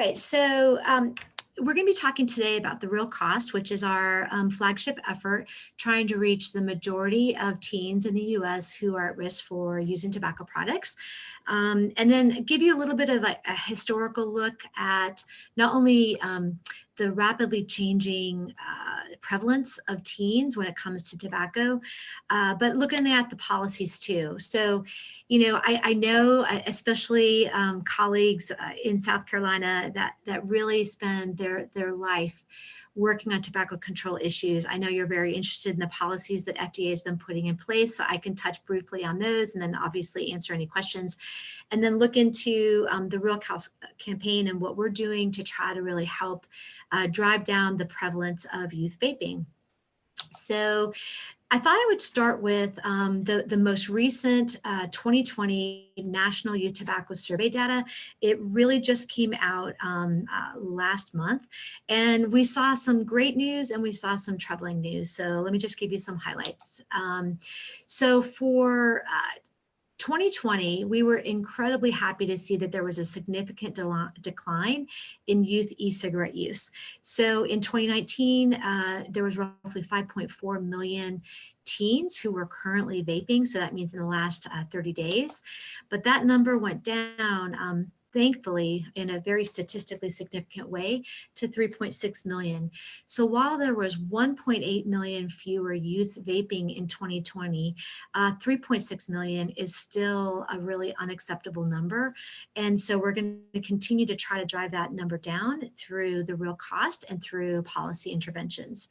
right, so we're going to be talking today about the real cost, which is our flagship effort trying to reach the majority of teens in the U.S. who are at risk for using tobacco products. And then give you a little bit of a historical look at not only the rapidly changing prevalence of teens when it comes to tobacco, but looking at the policies too. So, you know, I know, especially colleagues in South Carolina that really spend their life working on tobacco control issues. I know you're very interested in the policies that FDA has been putting in place, so I can touch briefly on those and then obviously answer any questions. And then look into the Real Cost campaign and what we're doing to try to really help drive down the prevalence of youth vaping. So I thought I would start with the most recent 2020 National Youth Tobacco Survey data. It really just came out last month, and we saw some great news and we saw some troubling news. So let me just give you some highlights. So for 2020, we were incredibly happy to see that there was a significant decline in youth e-cigarette use. So in 2019, there was roughly 5.4 million teens who were currently vaping. So that means in the last 30 days. But that number went down, thankfully, in a very statistically significant way to 3.6 million. So while there was 1.8 million fewer youth vaping in 2020, 3.6 million is still a really unacceptable number. And so we're going to continue to try to drive that number down through the real cost and through policy interventions.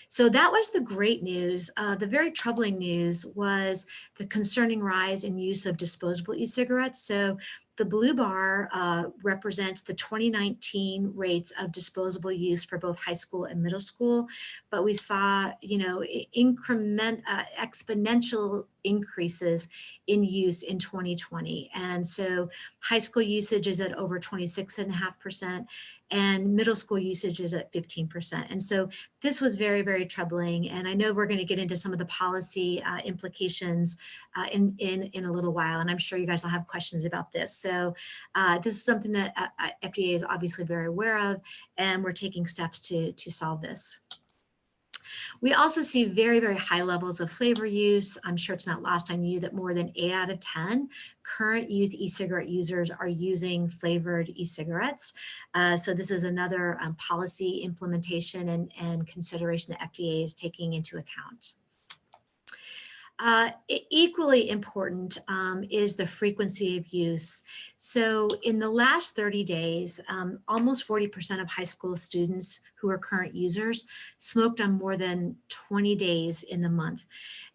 So that was the great news. The very troubling news was the concerning rise in use of disposable e-cigarettes. So the blue bar represents the 2019 rates of disposable use for both high school and middle school, but we saw, you know, exponential increases in use in 2020. And so high school usage is at over 26.5%, and middle school usage is at 15%. And so this was very, very troubling. And I know we're going to get into some of the policy implications in a little while, and I'm sure you guys will have questions about this. So this is something that FDA is obviously very aware of, and we're taking steps to solve this. We also see very, very high levels of flavor use. I'm sure it's not lost on you that more than 8 out of 10 current youth e-cigarette users are using flavored e-cigarettes. So this is another policy implementation and consideration that FDA is taking into account. Equally important is the frequency of use. So in the last 30 days, almost 40% of high school students who are current users smoked on more than 20 days in the month.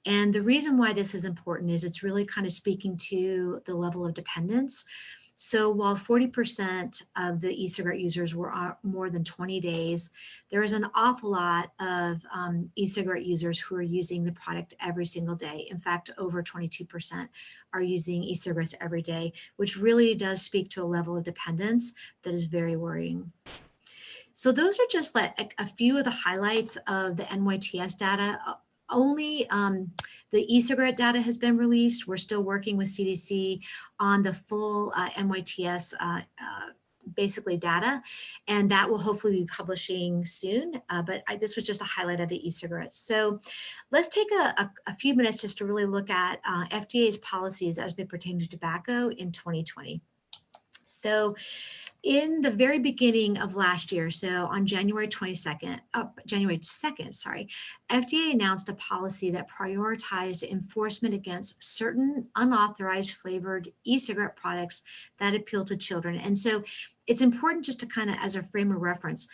And the reason why this is important is it's really kind of speaking to the level of dependence. So while 40% of the e-cigarette users were more than 20 days, there is an awful lot of e-cigarette users who are using the product every single day. In fact, over 22% are using e-cigarettes every day, which really does speak to a level of dependence that is very worrying. So those are just like a few of the highlights of the NYTS data. Only the e-cigarette data has been released. We're still working with CDC on the full NYTS basically data, and that will hopefully be publishing soon. But this was just a highlight of the e-cigarettes. So let's take a few minutes just to really look at FDA's policies as they pertain to tobacco in 2020. So in the very beginning of last year, so on January 2nd, FDA announced a policy that prioritized enforcement against certain unauthorized flavored e-cigarette products that appeal to children. And so it's important just to kind of, as a frame of reference,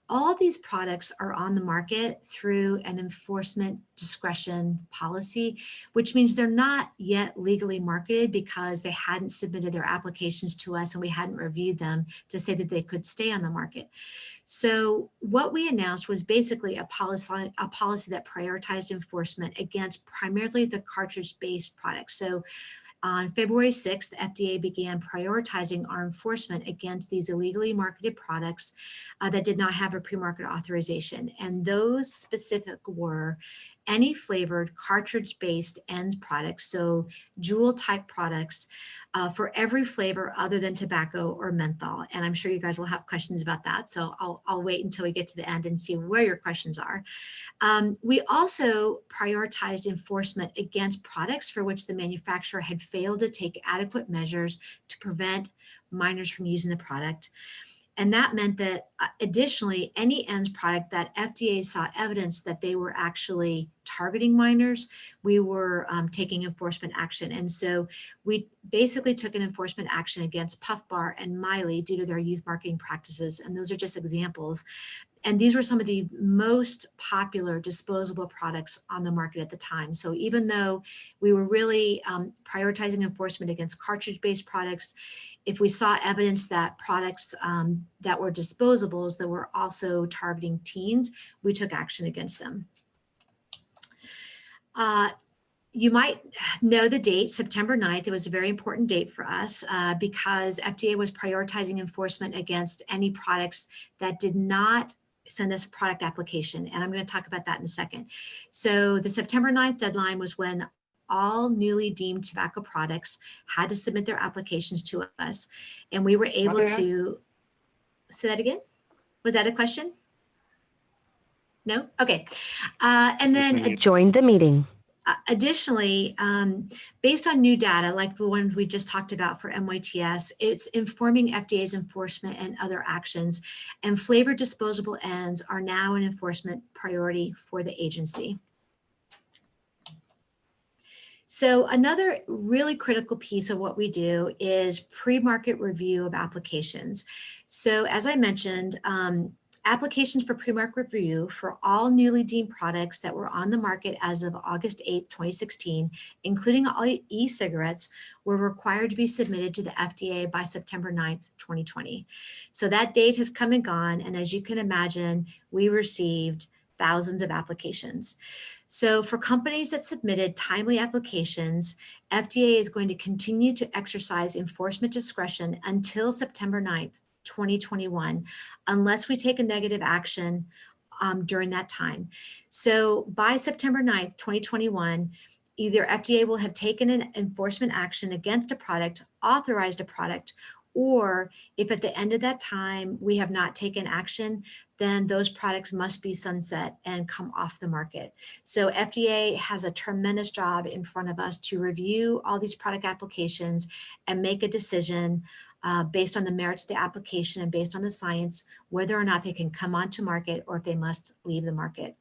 all of these products are on the market through an enforcement discretion policy, which means they're not yet legally marketed because they hadn't submitted their applications to us and we hadn't reviewed them to say that they could stay on the market. So what we announced was basically a policy that prioritized enforcement against primarily the cartridge-based products. So on February 6th, the FDA began prioritizing our enforcement against these illegally marketed products that did not have a pre-market authorization. And those specific were any flavored cartridge-based ENDS products, so jewel type products, for every flavor other than tobacco or menthol. And I'm sure you guys will have questions about that. So I'll wait until we get to the end and see where your questions are. We also prioritized enforcement against products for which the manufacturer had failed to take adequate measures to prevent minors from using the product. And that meant that additionally, any ENDS product that FDA saw evidence that they were actually targeting minors, we were taking enforcement action. And so we basically took an enforcement action against Puff Bar and Miley due to their youth marketing practices. And those are just examples. And these were some of the most popular disposable products on the market at the time. So even though we were really prioritizing enforcement against cartridge-based products, if we saw evidence that products that were disposables that were also targeting teens, we took action against them. You might know the date, September 9th. It was a very important date for us because FDA was prioritizing enforcement against any products that did not send us a product application. And I'm going to talk about that in a second. So the September 9th deadline was when all newly deemed tobacco products had to submit their applications to us. And we were able to, say that again? Was that a question? No? Okay. And then join the meeting. Additionally, based on new data, like the one we just talked about for NYTS, it's informing FDA's enforcement and other actions, and flavored disposable ends are now an enforcement priority for the agency. So another really critical piece of what we do is pre-market review of applications. So as I mentioned, applications for pre-market review for all newly deemed products that were on the market as of August 8, 2016, including all e-cigarettes, were required to be submitted to the FDA by September 9th, 2020. So that date has come and gone, and as you can imagine, we received thousands of applications. So for companies that submitted timely applications, FDA is going to continue to exercise enforcement discretion until September 9th, 2021, unless we take a negative action during that time. So by September 9th, 2021, either FDA will have taken an enforcement action against a product, authorized a product, or if at the end of that time we have not taken action, then those products must be sunset and come off the market. So FDA has a tremendous job in front of us to review all these product applications and make a decision based on the merits of the application and based on the science, whether or not they can come onto market or if they must leave the market.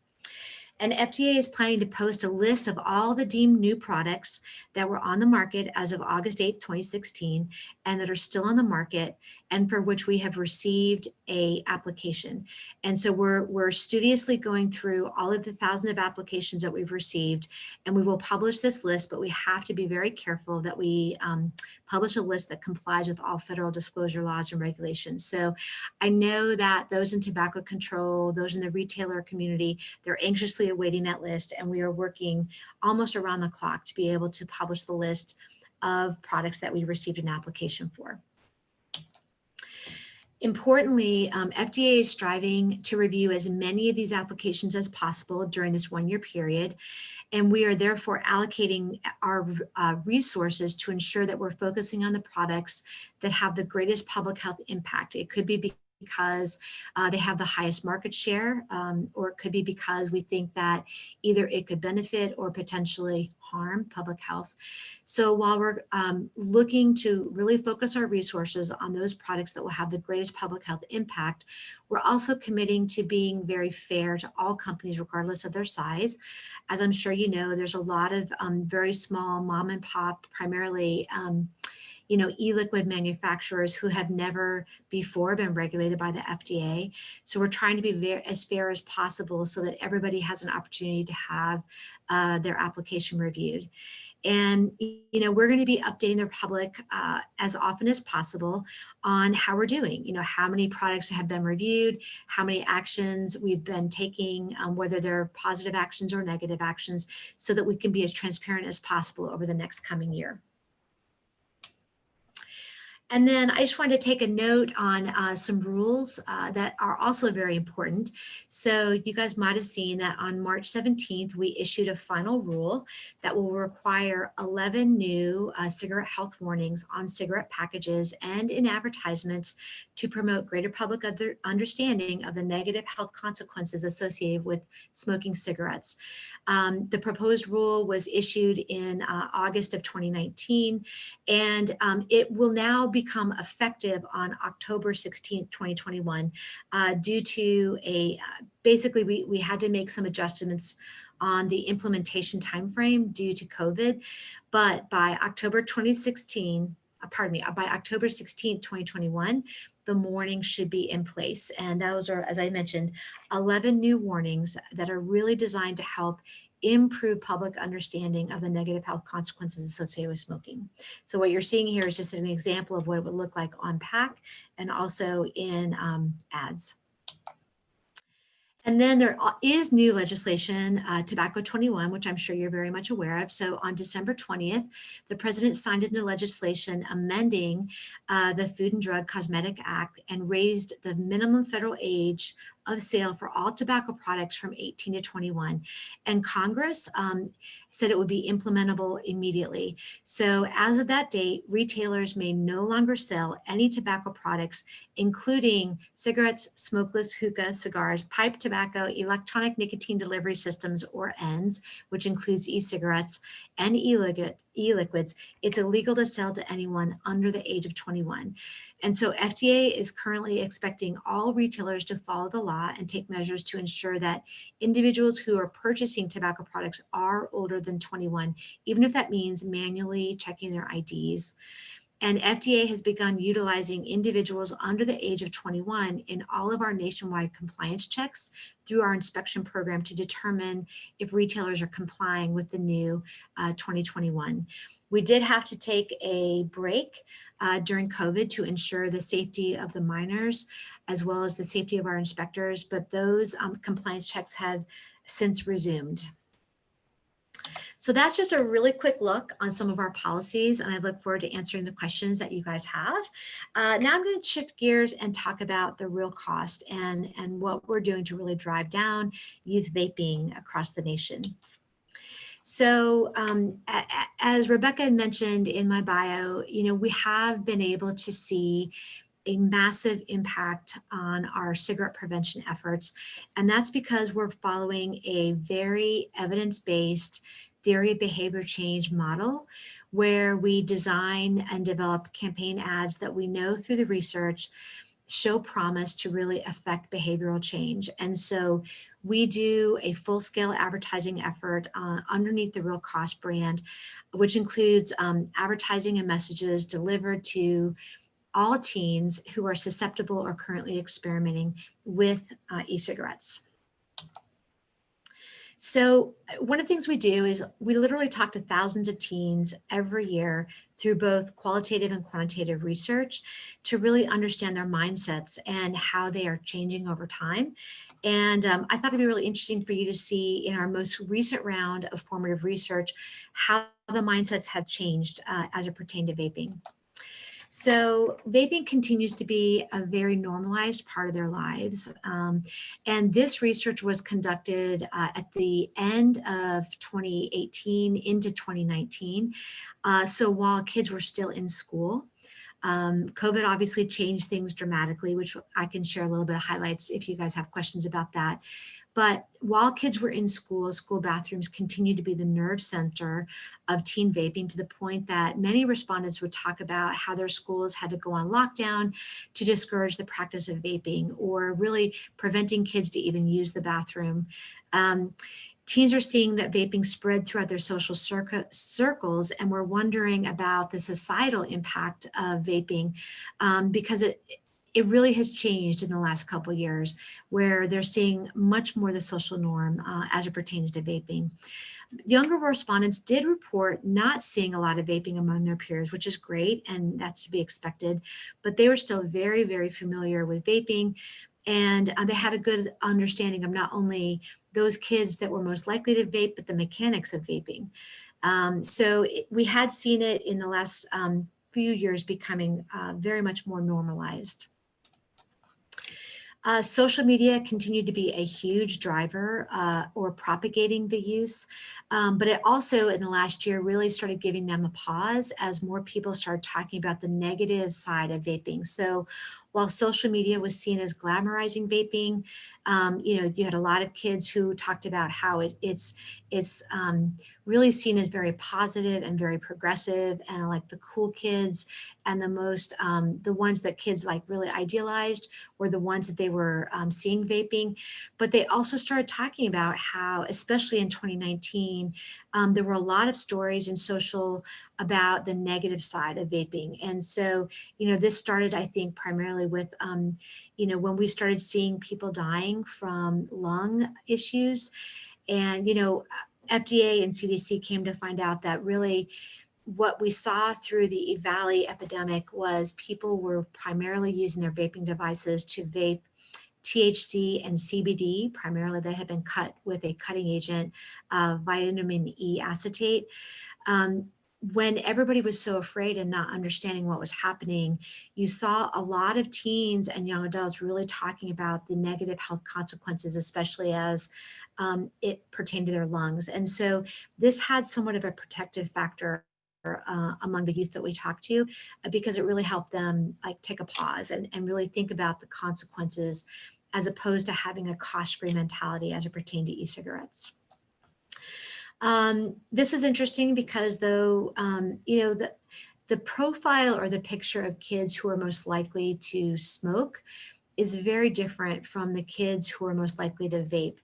And FDA is planning to post a list of all the deemed new products that were on the market as of August 8, 2016, and that are still on the market and for which we have received a application. And so we're studiously going through all of the thousands of applications that we've received, and we will publish this list, but we have to be very careful that we publish a list that complies with all federal disclosure laws and regulations. So I know that those in tobacco control, those in the retailer community, they're anxiously awaiting that list, and we are working almost around the clock to be able to publish the list of products that we received an application for. Importantly, FDA is striving to review as many of these applications as possible during this one-year period, and we are therefore allocating our resources to ensure that we're focusing on the products that have the greatest public health impact. It could be because they have the highest market share, or it could be because we think that either it could benefit or potentially harm public health. So while we're looking to really focus our resources on those products that will have the greatest public health impact, we're also committing to being very fair to all companies, regardless of their size. As I'm sure you know, there's a lot of very small mom and pop, primarily e-liquid manufacturers who have never before been regulated by the FDA. So we're trying to be as fair as possible so that everybody has an opportunity to have their application reviewed. And, we're going to be updating the public as often as possible on how we're doing, how many products have been reviewed, how many actions we've been taking, whether they're positive actions or negative actions, so that we can be as transparent as possible over the next coming year. And then I just wanted to take a note on some rules that are also very important. So you guys might have seen that on March 17th, we issued a final rule that will require 11 new cigarette health warnings on cigarette packages and in advertisements to promote greater public understanding of the negative health consequences associated with smoking cigarettes. The proposed rule was issued in August of 2019, and it will now become effective on October 16th, 2021, due to basically we had to make some adjustments on the implementation timeframe due to COVID, but by October 2016, by October 16th, 2021, the warnings should be in place. And those are, as I mentioned, 11 new warnings that are really designed to help improve public understanding of the negative health consequences associated with smoking. So what you're seeing here is just an example of what it would look like on pack and also in ads. And then there is new legislation, Tobacco 21, which I'm sure you're very much aware of. So on December 20th, the president signed into legislation amending the Food and Drug Cosmetic Act and raised the minimum federal age of sale for all tobacco products from 18 to 21. And Congress said it would be implementable immediately. So as of that date, retailers may no longer sell any tobacco products, including cigarettes, smokeless hookah, cigars, pipe tobacco, electronic nicotine delivery systems, or ENDS, which includes e-cigarettes and e-liquids. It's illegal to sell to anyone under the age of 21. And so FDA is currently expecting all retailers to follow the law and take measures to ensure that individuals who are purchasing tobacco products are older than 21, even if that means manually checking their IDs. And FDA has begun utilizing individuals under the age of 21 in all of our nationwide compliance checks through our inspection program to determine if retailers are complying with the new 2021. We did have to take a break during COVID to ensure the safety of the minors as well as the safety of our inspectors, but those compliance checks have since resumed. So that's just a really quick look on some of our policies, and I look forward to answering the questions that you guys have. Now I'm going to shift gears and talk about the real cost and what we're doing to really drive down youth vaping across the nation. So as Rebecca mentioned in my bio, we have been able to see a massive impact on our cigarette prevention efforts. And that's because we're following a very evidence-based theory of behavior change model where we design and develop campaign ads that we know through the research show promise to really affect behavioral change. And so we do a full-scale advertising effort underneath the Real Cost brand, which includes advertising and messages delivered to all teens who are susceptible or currently experimenting with e-cigarettes. So one of the things we do is we literally talk to thousands of teens every year through both qualitative and quantitative research to really understand their mindsets and how they are changing over time. And I thought it'd be really interesting for you to see in our most recent round of formative research how the mindsets have changed as it pertained to vaping. So vaping continues to be a very normalized part of their lives. And this research was conducted at the end of 2018 into 2019. So while kids were still in school, COVID obviously changed things dramatically, which I can share a little bit of highlights if you guys have questions about that. But while kids were in school, school bathrooms continued to be the nerve center of teen vaping to the point that many respondents would talk about how their schools had to go on lockdown to discourage the practice of vaping or really preventing kids to even use the bathroom. Teens are seeing that vaping spread throughout their social circles, and we're wondering about the societal impact of vaping because it really has changed in the last couple of years, where they're seeing much more the social norm as it pertains to vaping. Younger respondents did report not seeing a lot of vaping among their peers, which is great, and that's to be expected, but they were still very, very familiar with vaping, and they had a good understanding of not only those kids that were most likely to vape, but the mechanics of vaping. We had seen it in the last few years becoming very much more normalized. Social media continued to be a huge driver or propagating the use, but it also in the last year really started giving them a pause as more people started talking about the negative side of vaping. So while social media was seen as glamorizing vaping, you had a lot of kids who talked about how it's really seen as very positive and very progressive, and like the cool kids and the ones that kids like really idealized were the ones that they were seeing vaping. But they also started talking about how, especially in 2019, there were a lot of stories in social about the negative side of vaping. And so, this started, I think, primarily with, when we started seeing people dying from lung issues. And, FDA and CDC came to find out that really what we saw through the Valley epidemic was people were primarily using their vaping devices to vape THC and CBD, primarily that had been cut with a cutting agent, vitamin E acetate. When everybody was so afraid and not understanding what was happening, you saw a lot of teens and young adults really talking about the negative health consequences, especially as it pertained to their lungs. And so this had somewhat of a protective factor among the youth that we talked to, because it really helped them like take a pause and really think about the consequences as opposed to having a cost-free mentality as it pertained to e-cigarettes. This is interesting because though, the profile or the picture of kids who are most likely to smoke is very different from the kids who are most likely to vape.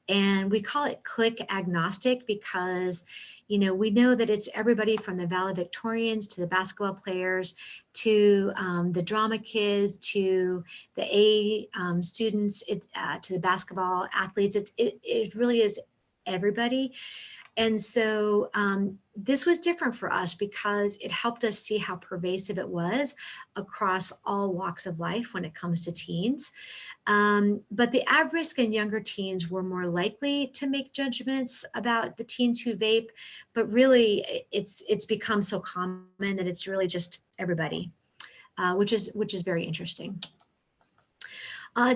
And we call it clique agnostic because, we know that it's everybody from the valedictorians to the basketball players to the drama kids to the A students, to the basketball athletes. It really is everybody. And so this was different for us because it helped us see how pervasive it was across all walks of life when it comes to teens. But the at-risk and younger teens were more likely to make judgments about the teens who vape, but really it's become so common that it's really just everybody, which is very interesting.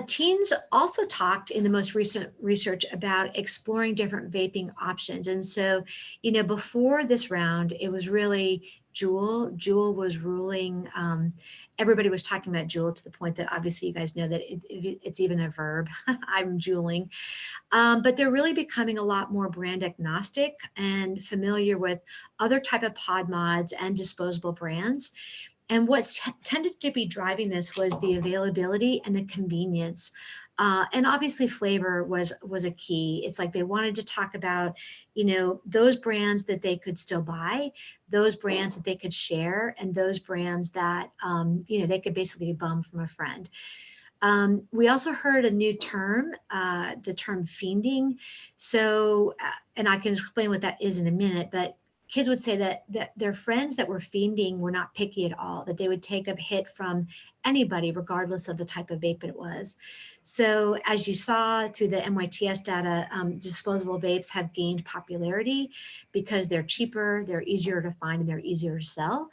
Teens also talked in the most recent research about exploring different vaping options. And so, before this round, it was really Juul. Juul was ruling. Everybody was talking about Juul to the point that obviously you guys know that it's even a verb. I'm Juuling. But they're really becoming a lot more brand agnostic and familiar with other type of pod mods and disposable brands. And what tended to be driving this was the availability and the convenience. And obviously flavor was a key. It's like they wanted to talk about, those brands that they could still buy, those brands that they could share, and those brands that, they could basically bum from a friend. We also heard a new term, the term fiending. So, and I can explain what that is in a minute, but kids would say that their friends that were fiending were not picky at all, that they would take a hit from anybody, regardless of the type of vape it was. So as you saw through the NYTS data, disposable vapes have gained popularity because they're cheaper, they're easier to find, and they're easier to sell.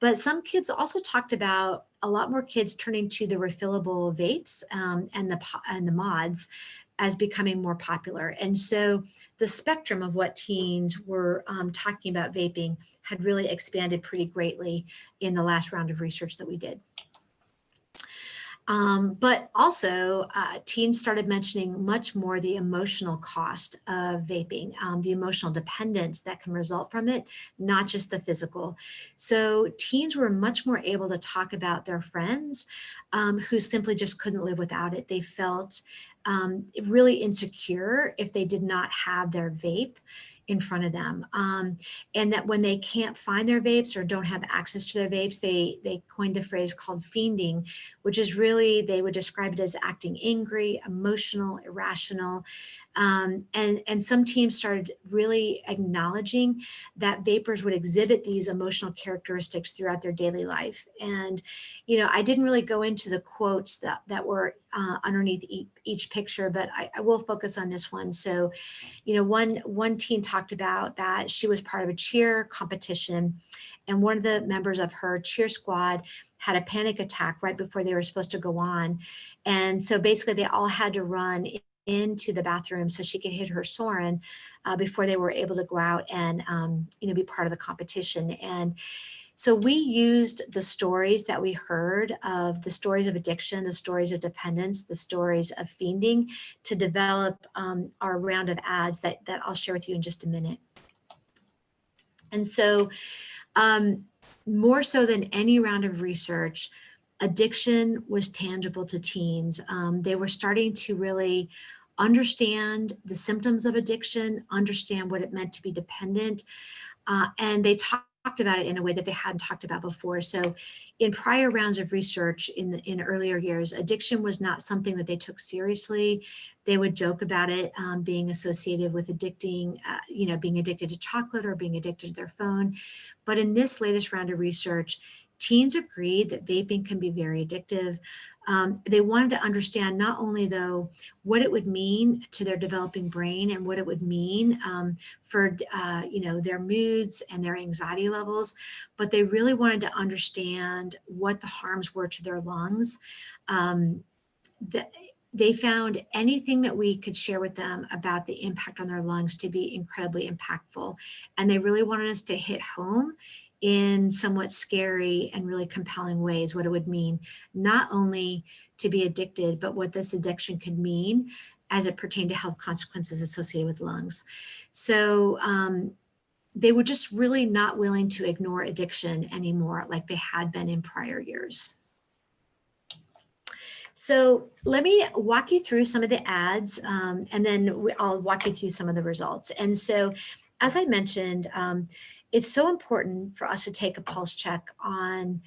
But some kids also talked about a lot more kids turning to the refillable vapes and the mods as becoming more popular. And so the spectrum of what teens were talking about vaping had really expanded pretty greatly in the last round of research that we did. But also teens started mentioning much more the emotional cost of vaping, the emotional dependence that can result from it, not just the physical. So teens were much more able to talk about their friends who simply just couldn't live without it. They felt really insecure if they did not have their vape in front of them. And that when they can't find their vapes or don't have access to their vapes, they coined the phrase called fiending, which is really, they would describe it as acting angry, emotional, irrational. And some teams started really acknowledging that vapors would exhibit these emotional characteristics throughout their daily life. And, I didn't really go into the quotes that were underneath each picture, but I will focus on this one. So, one teen talked about that she was part of a cheer competition and one of the members of her cheer squad had a panic attack right before they were supposed to go on. And so basically they all had to run into the bathroom so she could hit her Soren before they were able to go out and be part of the competition. And so we used the stories that we heard of the stories of addiction, the stories of dependence, the stories of fiending to develop our round of ads that I'll share with you in just a minute. And so more so than any round of research, addiction was tangible to teens. They were starting to really understand the symptoms of addiction, understand what it meant to be dependent, and they talked about it in a way that they hadn't talked about before. So in prior rounds of research in earlier years, addiction was not something that they took seriously. They would joke about it being associated with being addicted to chocolate or being addicted to their phone. But in this latest round of research, teens agreed that vaping can be very addictive. They wanted to understand not only, though, what it would mean to their developing brain and what it would mean for their moods and their anxiety levels, but they really wanted to understand what the harms were to their lungs. They found anything that we could share with them about the impact on their lungs to be incredibly impactful. And they really wanted us to hit home in somewhat scary and really compelling ways, what it would mean, not only to be addicted, but what this addiction could mean as it pertained to health consequences associated with lungs. So they were just really not willing to ignore addiction anymore like they had been in prior years. So let me walk you through some of the ads, and then I'll walk you through some of the results. And so, as I mentioned, it's so important for us to take a pulse check on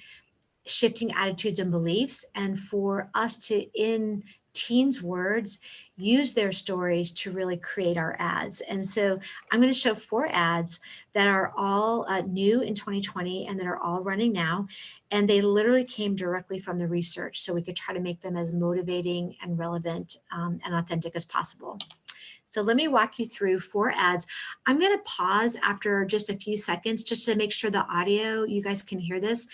shifting attitudes and beliefs, and for us to, in teens' words, use their stories to really create our ads. And so I'm going to show 4 ads that are all new in 2020 and that are all running now. And they literally came directly from the research, so we could try to make them as motivating and relevant and authentic as possible. So let me walk you through 4 ads. I'm going to pause after just a few seconds just to make sure the audio, you guys can hear this.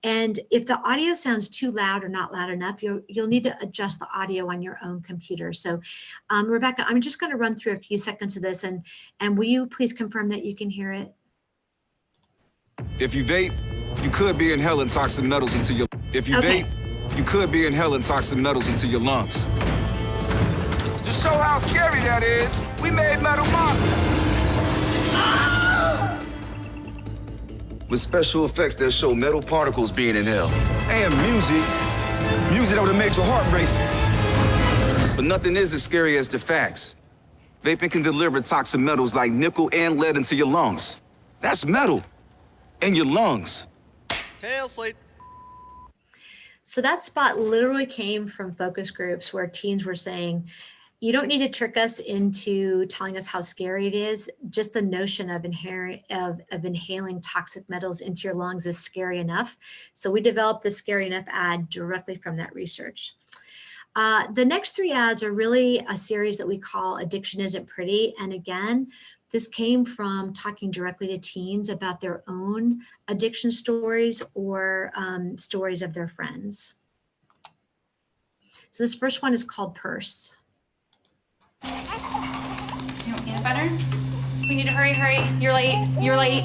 And if the audio sounds too loud or not loud enough, you'll need to adjust the audio on your own computer. So Rebecca, I'm just going to run through a few seconds of this, and will you please confirm that you can hear it? If you vape, you could be inhaling toxic metals into your... If you vape, you could be inhaling toxic metals into your lungs. To show how scary that is, we made metal monsters. With special effects that show metal particles being inhaled. And music that would have made your heart race. But nothing is as scary as the facts. Vaping can deliver toxic metals like nickel and lead into your lungs. That's metal in your lungs. Tail slate. So that spot literally came from focus groups where teens were saying, you don't need to trick us into telling us how scary it is. Just the notion of inhaling toxic metals into your lungs is scary enough. So we developed this scary enough ad directly from that research. The next 3 ads are really a series that we call Addiction Isn't Pretty. And again, this came from talking directly to teens about their own addiction stories or stories of their friends. So this first one is called Purse. You want peanut butter? We need to hurry. You're late.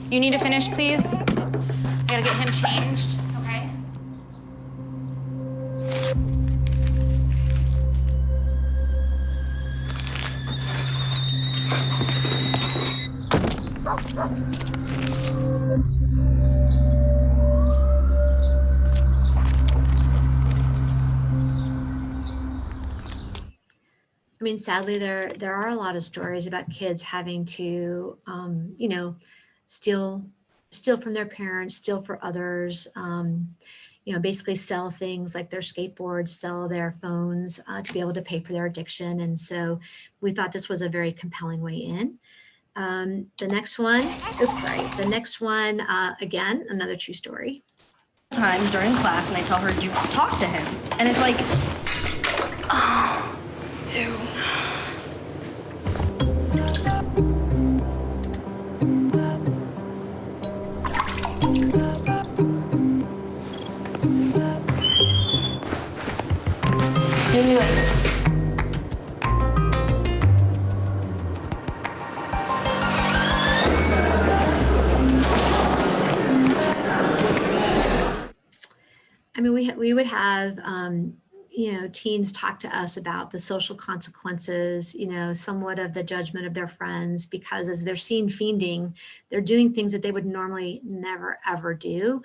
You need to finish, please. I gotta get him changed, okay? I mean, sadly, there are a lot of stories about kids having to, steal from their parents, steal for others, basically sell things like their skateboards, sell their phones to be able to pay for their addiction. And so we thought this was a very compelling way in. The next one, again, another true story. Times during class, and I tell her to talk to him, and it's like, oh, ew. me later. I mean, we would have, you know, teens talk to us about the social consequences, you know, somewhat of the judgment of their friends, because as they're seen fiending, they're doing things that they would normally never, ever do.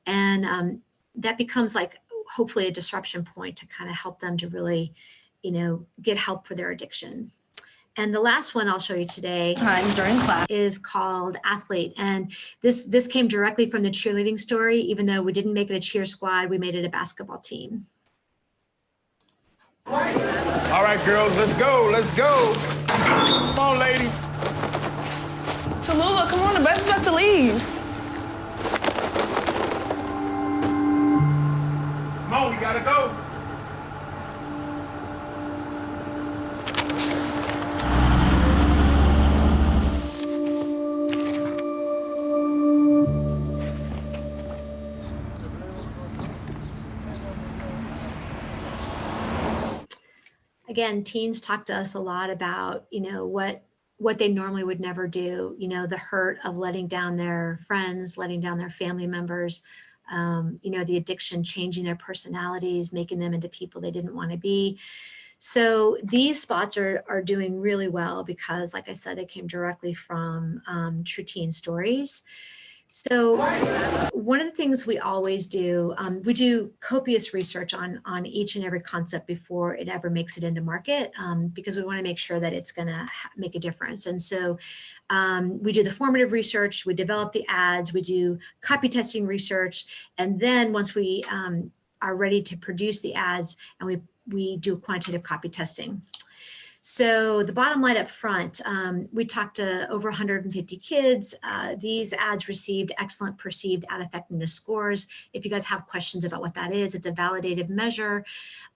And that becomes like, hopefully a disruption point to kind of help them to really, you know, get help for their addiction. And the last one I'll show you today Times during class is called Athlete. And this came directly from the cheerleading story. Even though we didn't make it a cheer squad, we made it a basketball team. All right, girls, let's go, let's go. Come on, ladies. Tallulah, come on, the bus is about to leave. Come on, we gotta go. Again, teens talk to us a lot about, you know, what they normally would never do, you know, the hurt of letting down their friends, letting down their family members, you know, the addiction, changing their personalities, making them into people they didn't want to be. So these spots are doing really well because, like I said, they came directly from true teen stories. So one of the things we always do, we do copious research on each and every concept before it ever makes it into market, because we want to make sure that it's going to make a difference. And so we do the formative research, we develop the ads, we do copy testing research, and then once we are ready to produce the ads, and we do quantitative copy testing. So the bottom line up front, we talked to over 150 kids. These ads received excellent perceived ad effectiveness scores. If you guys have questions about what that is, it's a validated measure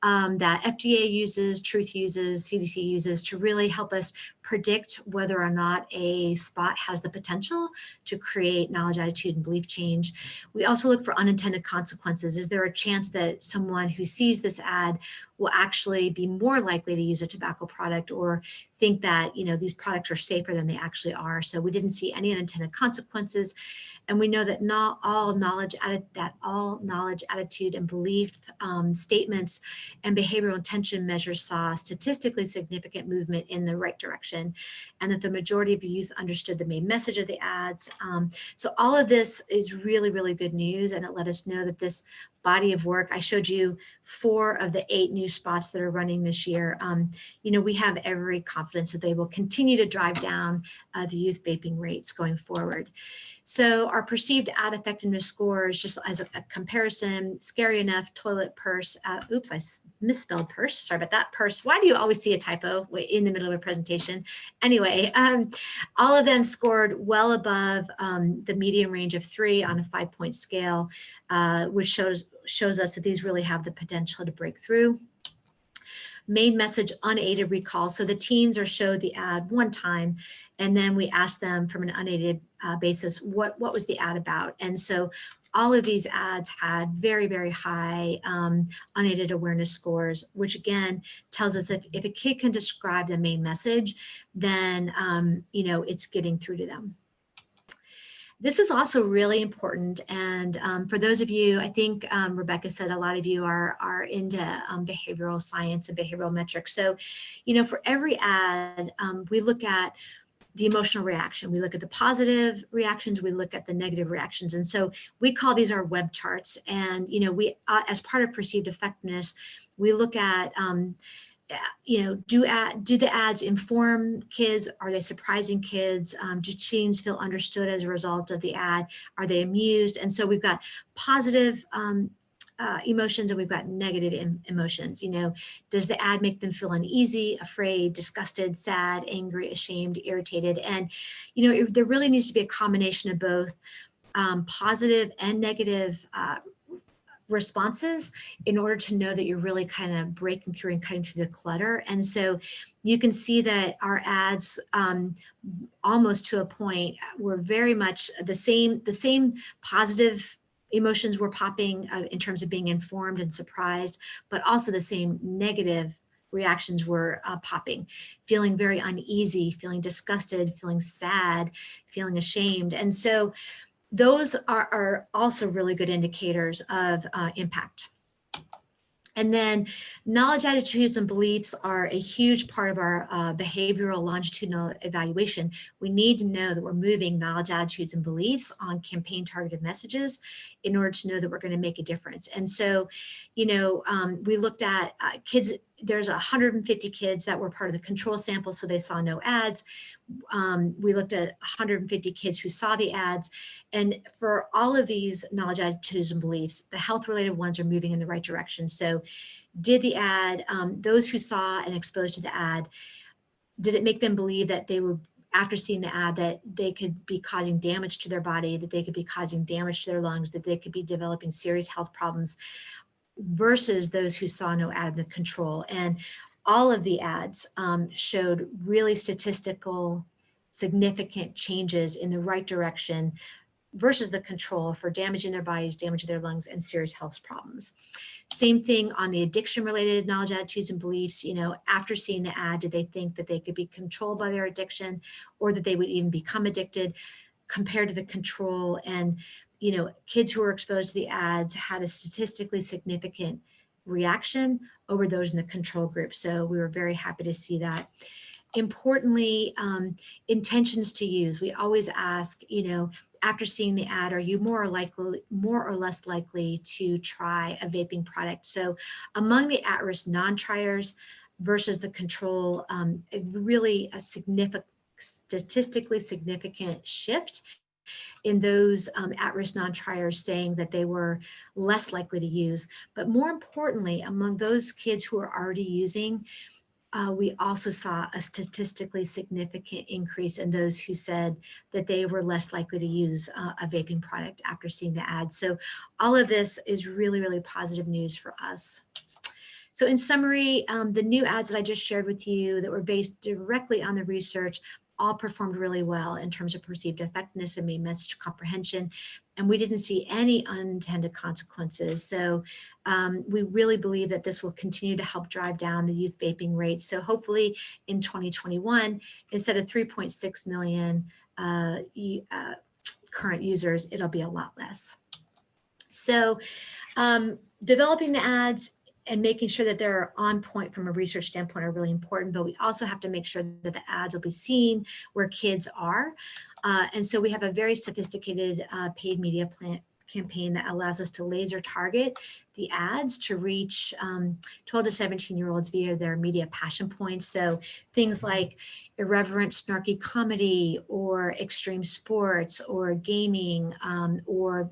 that FDA uses, Truth uses, CDC uses to really help us predict whether or not a spot has the potential to create knowledge, attitude, and belief change. We also look for unintended consequences. Is there a chance that someone who sees this ad will actually be more likely to use a tobacco product or think that, you know, these products are safer than they actually are? So we didn't see any unintended consequences. And we know that not all knowledge, attitude, and belief statements and behavioral intention measures saw statistically significant movement in the right direction, and that the majority of youth understood the main message of the ads. So all of this is really, really good news, and it let us know that this body of work, I showed you 4 of the 8 new spots that are running this year. You know, we have every confidence that they will continue to drive down the youth vaping rates going forward. So our perceived ad effectiveness scores, just as a comparison, scary enough, toilet purse, oops, I misspelled purse, sorry about that, purse. Why do you always see a typo in the middle of a presentation? Anyway, all of them scored well above the median range of 3 on a 5-point scale, which shows us that these really have the potential to break through. Main message, unaided recall. So the teens are showed the ad one time, and then we asked them from an unaided basis, what was the ad about? And so all of these ads had very, very high unaided awareness scores, which again tells us if a kid can describe the main message, then you know, it's getting through to them. This is also really important. And for those of you, I think Rebecca said a lot of you are into behavioral science and behavioral metrics. So, you know, for every ad, we look at the emotional reaction. We look at the positive reactions, we look at the negative reactions. And so we call these our web charts. And, you know, we, as part of perceived effectiveness, we look at, you know, do the ads inform kids? Are they surprising kids? Do teens feel understood as a result of the ad? Are they amused? And so we've got positive emotions and we've got negative emotions. You know, does the ad make them feel uneasy, afraid, disgusted, sad, angry, ashamed, irritated? And, you know, there really needs to be a combination of both positive and negative responses in order to know that you're really kind of breaking through and cutting through the clutter. And so you can see that our ads almost to a point were very much the same positive emotions were popping in terms of being informed and surprised, but also the same negative reactions were popping, feeling very uneasy, feeling disgusted, feeling sad, feeling ashamed. And so those are also really good indicators of impact. And then knowledge, attitudes, and beliefs are a huge part of our behavioral longitudinal evaluation. We need to know that we're moving knowledge, attitudes, and beliefs on campaign targeted messages in order to know that we're going to make a difference. And so, we looked at kids. There's 150 kids that were part of the control sample, so they saw no ads. We looked at 150 kids who saw the ads. And for all of these knowledge, attitudes, and beliefs, the health-related ones are moving in the right direction. So did the ad, those who saw and exposed to the ad, did it make them believe that they would, after seeing the ad, that they could be causing damage to their body, that they could be causing damage to their lungs, that they could be developing serious health problems, versus those who saw no ad in the control? And all of the ads showed really statistical significant changes in the right direction versus the control for damaging their bodies, damaging their lungs, and serious health problems. Same thing on the addiction related knowledge, attitudes, and beliefs. After seeing the ad, did they think that they could be controlled by their addiction, or that they would even become addicted compared to the control? And kids who were exposed to the ads had a statistically significant reaction over those in the control group. So we were very happy to see that. Importantly, intentions to use. We always ask, after seeing the ad, are you more or less likely to try a vaping product? So among the at-risk non-triers versus the control, really a statistically significant shift in those at-risk non-triers, saying that they were less likely to use. But more importantly, among those kids who are already using, we also saw a statistically significant increase in those who said that they were less likely to use a vaping product after seeing the ad. So all of this is really, really positive news for us. So in summary, the new ads that I just shared with you that were based directly on the research all performed really well in terms of perceived effectiveness and message comprehension. And we didn't see any unintended consequences. So we really believe that this will continue to help drive down the youth vaping rates. So hopefully in 2021, instead of 3.6 million current users, it'll be a lot less. So developing the ads and making sure that they're on point from a research standpoint are really important, but we also have to make sure that the ads will be seen where kids are. And so we have a very sophisticated paid media campaign that allows us to laser target the ads to reach 12 to 17-year-olds via their media passion points. So things like irreverent, snarky comedy, or extreme sports, or gaming, or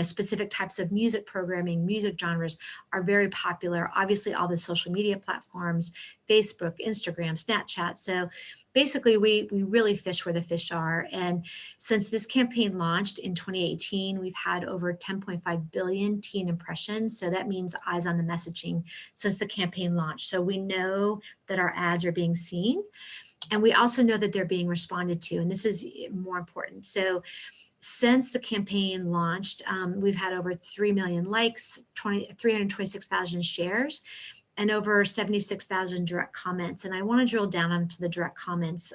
specific types of music programming, music genres are very popular. Obviously, all the social media platforms, Facebook, Instagram, Snapchat. So basically, we really fish where the fish are. And since this campaign launched in 2018, we've had over 10.5 billion teen impressions. So that means eyes on the messaging since the campaign launched. So we know that our ads are being seen. And we also know that they're being responded to. And this is more important. So since the campaign launched, we've had over 3 million likes, 326,000 shares, and over 76,000 direct comments. And I want to drill down onto the direct comments,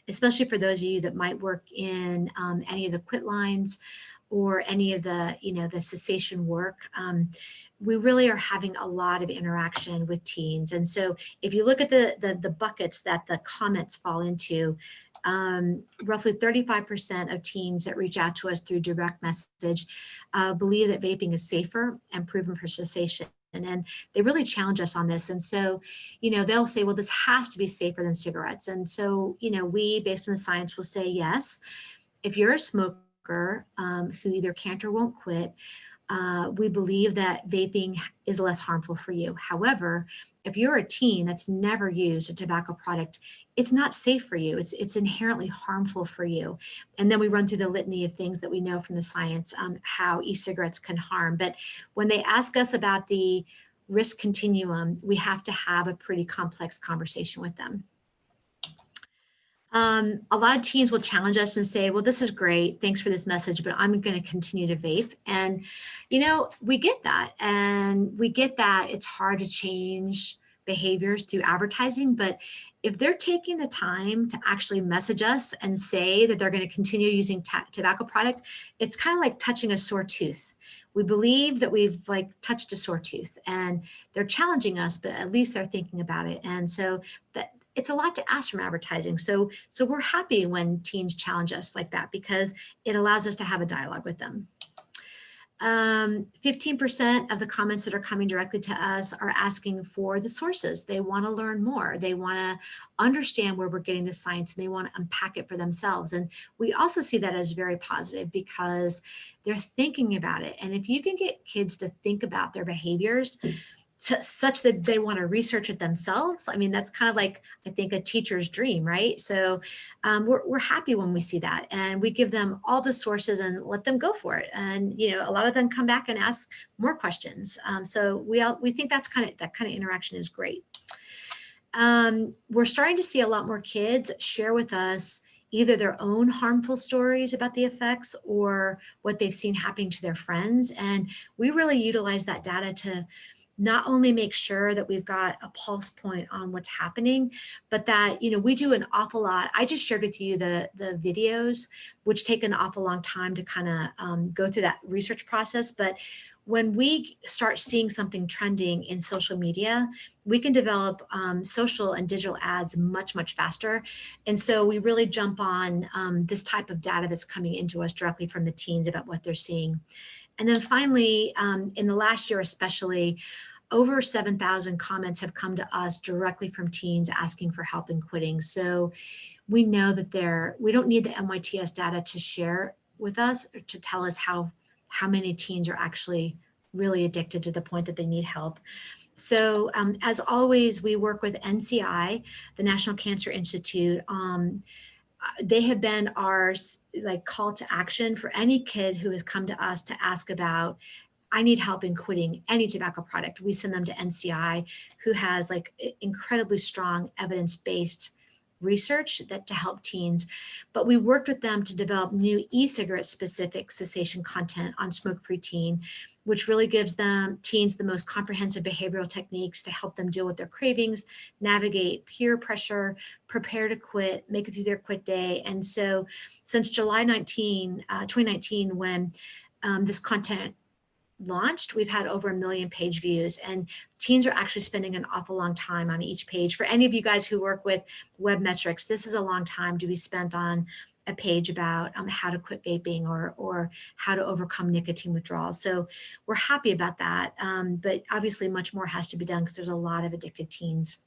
especially for those of you that might work in any of the quit lines or any of the, the cessation work. We really are having a lot of interaction with teens. And so if you look at the buckets that the comments fall into, roughly 35% of teens that reach out to us through direct message believe that vaping is safer and proven for cessation. And they really challenge us on this. And so, they'll say, well, this has to be safer than cigarettes. And so, we, based on the science, will say, yes, if you're a smoker who either can't or won't quit, we believe that vaping is less harmful for you. However, if you're a teen that's never used a tobacco product, it's not safe for you. It's inherently harmful for you. And then we run through the litany of things that we know from the science, how e-cigarettes can harm. But when they ask us about the risk continuum, we have to have a pretty complex conversation with them. A lot of teens will challenge us and say, well, this is great. Thanks for this message, but I'm going to continue to vape. And, you know, we get that. And we get that it's hard to change behaviors through advertising. But if they're taking the time to actually message us and say that they're going to continue using tobacco product, it's kind of like touching a sore tooth. We believe that we've like touched a sore tooth and they're challenging us, but at least they're thinking about it. And so that it's a lot to ask from advertising. So we're happy when teens challenge us like that because it allows us to have a dialogue with them. 15% of the comments that are coming directly to us are asking for the sources. They want to learn more. They want to understand where we're getting the science and they want to unpack it for themselves. And we also see that as very positive because they're thinking about it. And if you can get kids to think about their behaviors such that they want to research it themselves. I mean, that's kind of like, I think, a teacher's dream, right? So we're happy when we see that and we give them all the sources and let them go for it. And, you know, a lot of them come back and ask more questions. So we think that kind of interaction is great. We're starting to see a lot more kids share with us either their own harmful stories about the effects or what they've seen happening to their friends. And we really utilize that data to not only make sure that we've got a pulse point on what's happening, but that, you know, we do an awful lot. I just shared with you the videos, which take an awful long time to kind of go through that research process. But when we start seeing something trending in social media, we can develop social and digital ads much, much faster. And so we really jump on this type of data that's coming into us directly from the teens about what they're seeing. And then finally, in the last year especially, over 7,000 comments have come to us directly from teens asking for help in quitting. So we know that we don't need the NYTS data to share with us or to tell us how many teens are actually really addicted to the point that they need help. So as always, we work with NCI, the National Cancer Institute. They have been our like call to action for any kid who has come to us to ask about, I need help in quitting any tobacco product. We send them to NCI, who has like incredibly strong evidence-based research to help teens. But we worked with them to develop new e-cigarette specific cessation content on Smoke-Free Teen, which really gives teens the most comprehensive behavioral techniques to help them deal with their cravings, navigate peer pressure, prepare to quit, make it through their quit day. And so since July 2019, when this content launched, we've had over 1 million page views, and teens are actually spending an awful long time on each page. For any of you guys who work with web metrics, this is a long time to be spent on a page about how to quit vaping or how to overcome nicotine withdrawal. So we're happy about that, but obviously much more has to be done because there's a lot of addicted teens.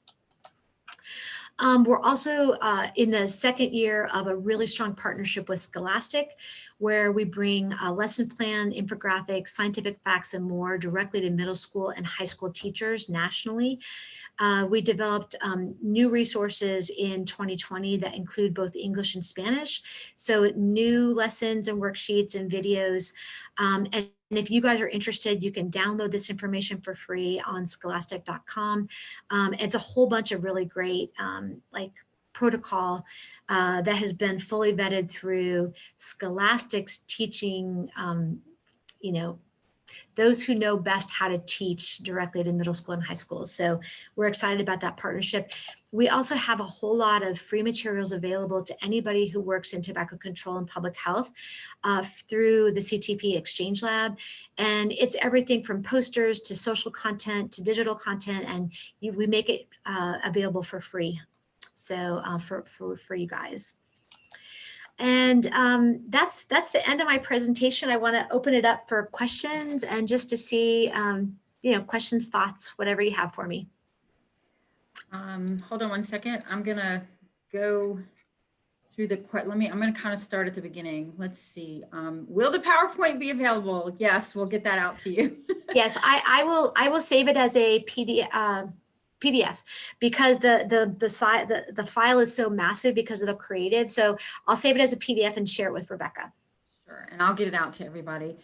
We're also in the second year of a really strong partnership with Scholastic, where we bring a lesson plan, infographics, scientific facts, and more directly to middle school and high school teachers nationally. We developed new resources in 2020 that include both English and Spanish. So new lessons and worksheets and videos. And if you guys are interested, you can download this information for free on scholastic.com. It's a whole bunch of really great like protocol that has been fully vetted through Scholastic's teaching, you know, those who know best how to teach directly to middle school and high school. So we're excited about that partnership. We also have a whole lot of free materials available to anybody who works in tobacco control and public health through the CTP Exchange Lab. And it's everything from posters to social content to digital content, and we make it available for free. So for you guys. And that's the end of my presentation. I want to open it up for questions and just to see, you know, questions, thoughts, whatever you have for me. Hold on one second. I'm gonna go through I'm gonna kind of start at the beginning. Let's see. Will the PowerPoint be available? Yes, we'll get that out to you. Yes, I will save it as a PDF because the file is so massive because of the creative. So I'll save it as a PDF and share it with Rebecca. Sure, and I'll get it out to everybody.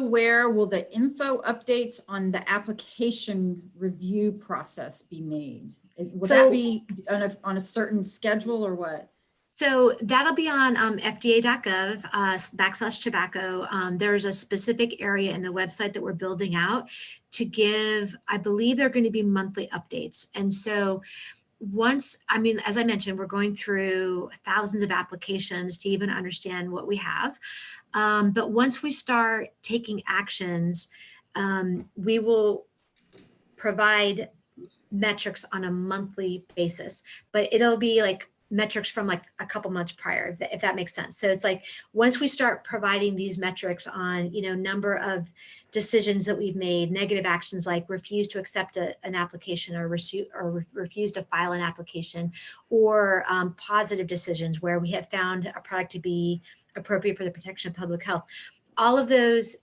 where will the info updates on the application review process be made? Will that be on a certain schedule or what? So that'll be on fda.gov /tobacco. There's a specific area in the website that we're building out to give, I believe they're going to be monthly updates. And so once, I mean, as I mentioned, we're going through thousands of applications to even understand what we have. But once we start taking actions, we will provide metrics on a monthly basis, but it'll be like metrics from like a couple months prior, if that makes sense. So it's like, once we start providing these metrics on, number of decisions that we've made, negative actions like refuse to accept an application or refuse to file an application, or positive decisions where we have found a product to be appropriate for the protection of public health. All of those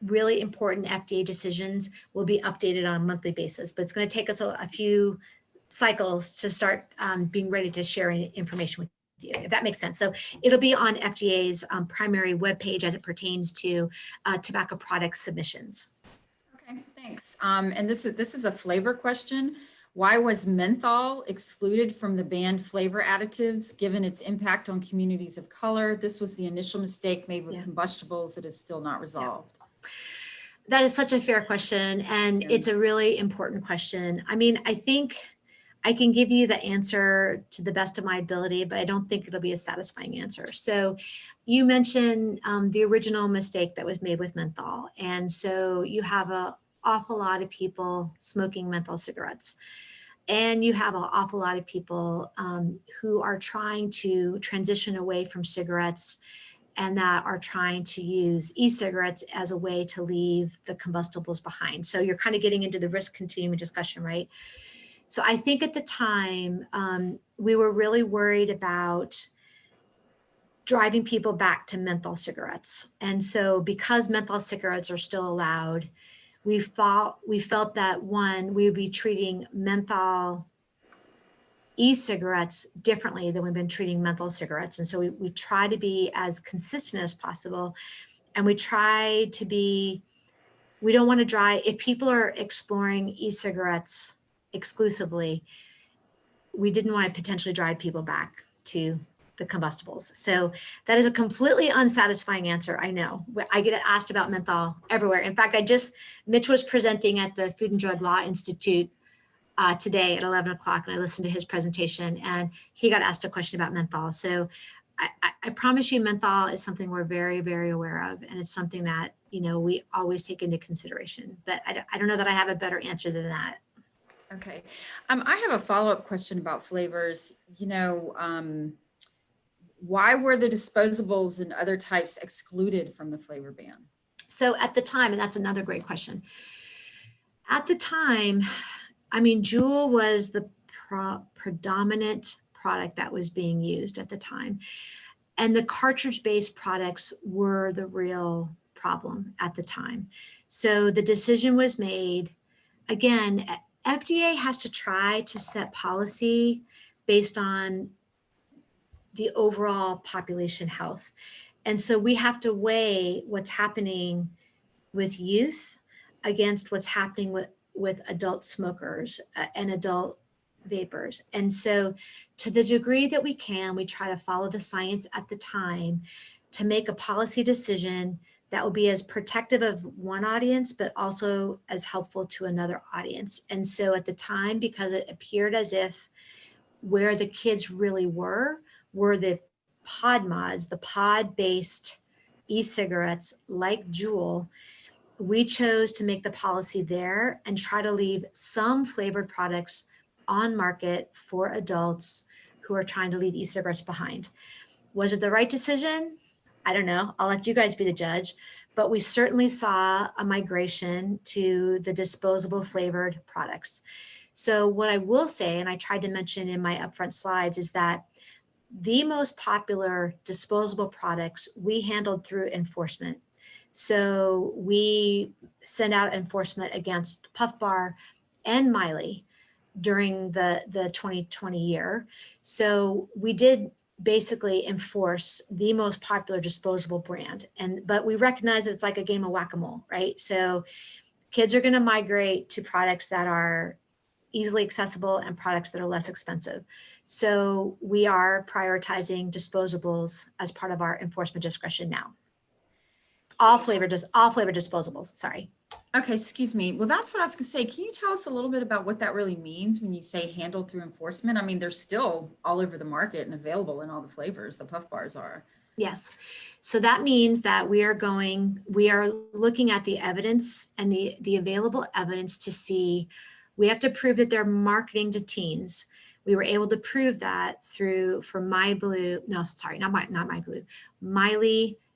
really important FDA decisions will be updated on a monthly basis, but it's going to take us a few cycles to start being ready to share information with you, if that makes sense. So it'll be on FDA's primary webpage as it pertains to tobacco product submissions. Okay, thanks. And this is a flavor question. Why was menthol excluded from the banned flavor additives given its impact on communities of color? This was the initial mistake made with combustibles that is still not resolved. That is such a fair question, and it's a really important question. I mean, I think I can give you the answer to the best of my ability, but I don't think it'll be a satisfying answer. So you mentioned the original mistake that was made with menthol. And so you have an awful lot of people smoking menthol cigarettes. And you have an awful lot of people who are trying to transition away from cigarettes and that are trying to use e-cigarettes as a way to leave the combustibles behind. So you're kind of getting into the risk continuum discussion, right? So I think at the time, we were really worried about driving people back to menthol cigarettes. And so because menthol cigarettes are still allowed, we felt that one, we would be treating menthol e-cigarettes differently than we've been treating menthol cigarettes. And so we try to be as consistent as possible. And we try to be, we don't want to drive, if people are exploring e-cigarettes exclusively, we didn't want to potentially drive people back to the combustibles. So that is a completely unsatisfying answer. I know I get asked about menthol everywhere. In fact, Mitch was presenting at the Food and Drug Law Institute today at 11 o'clock, and I listened to his presentation, and he got asked a question about menthol. So I promise you, menthol is something we're very, very aware of, and it's something that, we always take into consideration. But I don't know that I have a better answer than that. Okay. I have a follow-up question about flavors. Why were the disposables and other types excluded from the flavor ban? So at the time, and that's another great question. At the time, I mean, Juul was the predominant product that was being used at the time. And the cartridge-based products were the real problem at the time. So the decision was made, again, FDA has to try to set policy based on the overall population health. And so we have to weigh what's happening with youth against what's happening with adult smokers and adult vapors. And so to the degree that we can, we try to follow the science at the time to make a policy decision that will be as protective of one audience, but also as helpful to another audience. And so at the time, because it appeared as if where the kids really were the pod mods, the pod-based e-cigarettes like Juul, we chose to make the policy there and try to leave some flavored products on market for adults who are trying to leave e-cigarettes behind. Was it the right decision? I don't know. I'll let you guys be the judge. But we certainly saw a migration to the disposable flavored products. So what I will say, and I tried to mention in my upfront slides, is that the most popular disposable products we handled through enforcement. So we sent out enforcement against Puff Bar and Miley during the 2020 year. So we did basically enforce the most popular disposable brand. But we recognize it's like a game of whack-a-mole, right? So kids are going to migrate to products that are easily accessible and products that are less expensive. So we are prioritizing disposables as part of our enforcement discretion now. All flavor disposables, sorry. Okay, excuse me. Well, that's what I was gonna say. Can you tell us a little bit about what that really means when you say handled through enforcement? I mean, they're still all over the market and available in all the flavors, the puff bars are. Yes. So that means that we are looking at the evidence and the available evidence to see, we have to prove that they're marketing to teens. We were able to prove that for Miley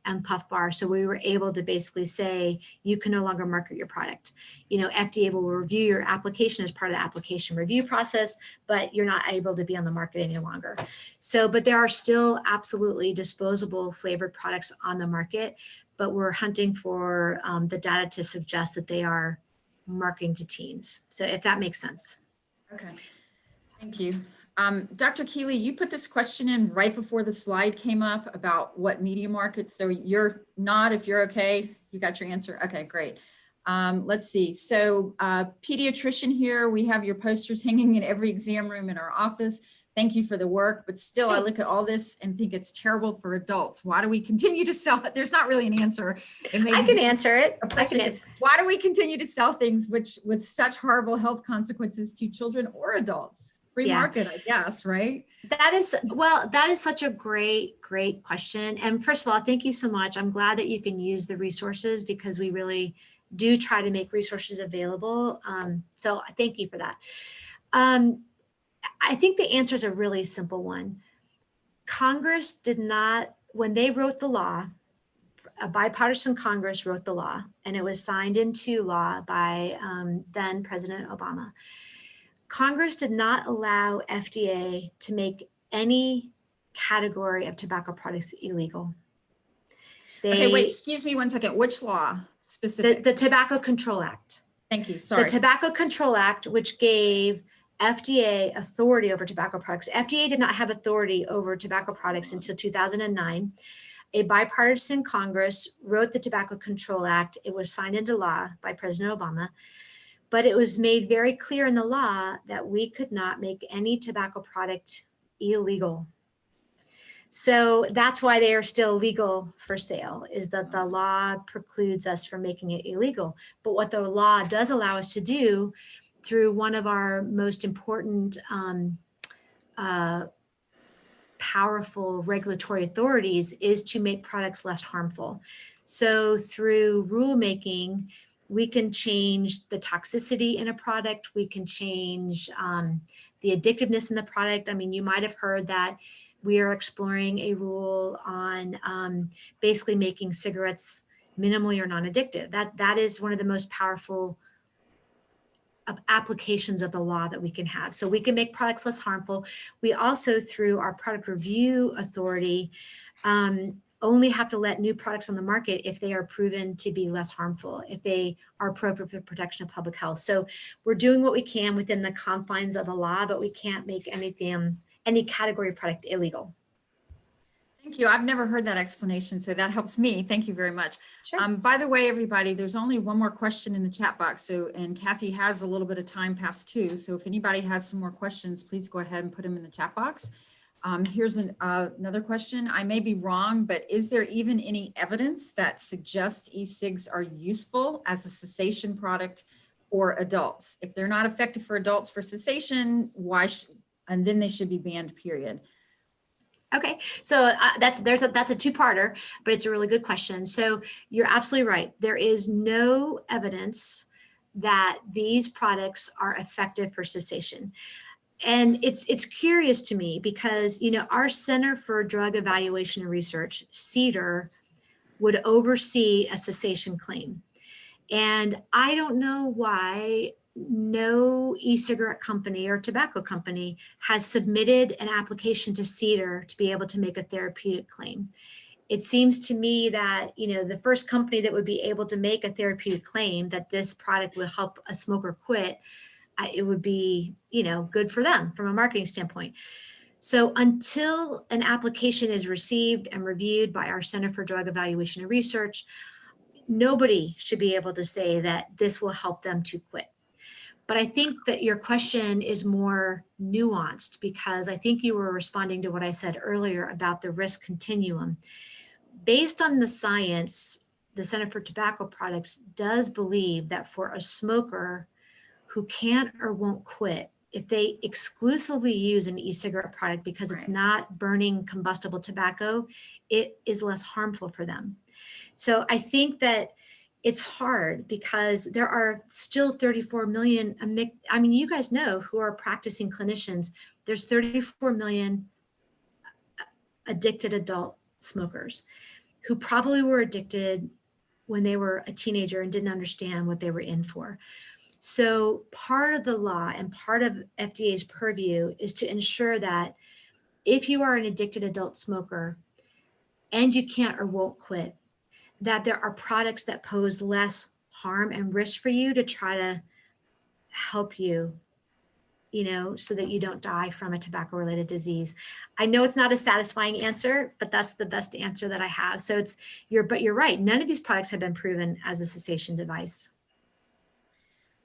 and Puff Bar. So we were able to basically say, you can no longer market your product. You know, FDA will review your application as part of the application review process, but you're not able to be on the market any longer. So, but there are still absolutely disposable flavored products on the market, but we're hunting for the data to suggest that they are marketing to teens. So if that makes sense. Okay, thank you. Dr. Keeley, you put this question in right before the slide came up about what media markets. So you're not, if you're okay, you got your answer. Okay, great. Let's see. So pediatrician here, we have your posters hanging in every exam room in our office. Thank you for the work, but still I look at all this and think it's terrible for adults. Why do we continue to sell it? There's not really an answer. I can answer it. Why do we continue to sell things with such horrible health consequences to children or adults? Free market, I guess, right? That is such a great question. And first of all, thank you so much. I'm glad that you can use the resources because we really do try to make resources available. So thank you for that. I think the answer is a really simple one. Congress did not, when they wrote the law, a bipartisan Congress wrote the law, and it was signed into law by then President Obama. Congress did not allow FDA to make any category of tobacco products illegal. Okay, wait, excuse me one second. Which law specific? The Tobacco Control Act. Thank you, sorry. The Tobacco Control Act, which gave FDA authority over tobacco products. FDA did not have authority over tobacco products until 2009. A bipartisan Congress wrote the Tobacco Control Act. It was signed into law by President Obama. But it was made very clear in the law that we could not make any tobacco product illegal. So that's why they are still legal for sale, is that the law precludes us from making it illegal. But what the law does allow us to do through one of our most important powerful regulatory authorities is to make products less harmful. So through rulemaking, we can change the toxicity in a product. We can change the addictiveness in the product. I mean, you might have heard that we are exploring a rule on basically making cigarettes minimally or non-addictive. That is one of the most powerful applications of the law that we can have. So we can make products less harmful. We also, through our product review authority, only have to let new products on the market if they are proven to be less harmful, if they are appropriate for protection of public health. So we're doing what we can within the confines of the law, but we can't make anything, any category of product illegal. Thank you. I've never heard that explanation, so that helps me. Thank you very much. Sure. By the way, everybody, there's only one more question in the chat box. So, and Kathy has a little bit of time past 2. So if anybody has some more questions, please go ahead and put them in the chat box. Here's another question. I may be wrong, but is there even any evidence that suggests e-cigs are useful as a cessation product for adults? If they're not effective for adults for cessation, why? And then they should be banned, period. Okay, so that's a two-parter, but it's a really good question. So you're absolutely right. There is no evidence that these products are effective for cessation. And it's curious to me because, you know, our Center for Drug Evaluation and Research, CDER, would oversee a cessation claim. And I don't know why no e-cigarette company or tobacco company has submitted an application to CDER to be able to make a therapeutic claim. It seems to me that, you know, the first company that would be able to make a therapeutic claim that this product would help a smoker quit, it would be, you know, good for them from a marketing standpoint. So until an application is received and reviewed by our Center for Drug Evaluation and Research, nobody should be able to say that this will help them to quit. But I think that your question is more nuanced, because I think you were responding to what I said earlier about the risk continuum. Based on the science, the Center for Tobacco Products does believe that for a smoker who can't or won't quit, if they exclusively use an e-cigarette product because it's not burning combustible tobacco, it is less harmful for them. So I think that it's hard because there are still 34 million, I mean, you guys know who are practicing clinicians, there's 34 million addicted adult smokers who probably were addicted when they were a teenager and didn't understand what they were in for. So part of the law and part of FDA's purview is to ensure that if you are an addicted adult smoker and you can't or won't quit, that there are products that pose less harm and risk for you to try to help you, so that you don't die from a tobacco-related disease. I know it's not a satisfying answer, but that's the best answer that I have. So but you're right. None of these products have been proven as a cessation device.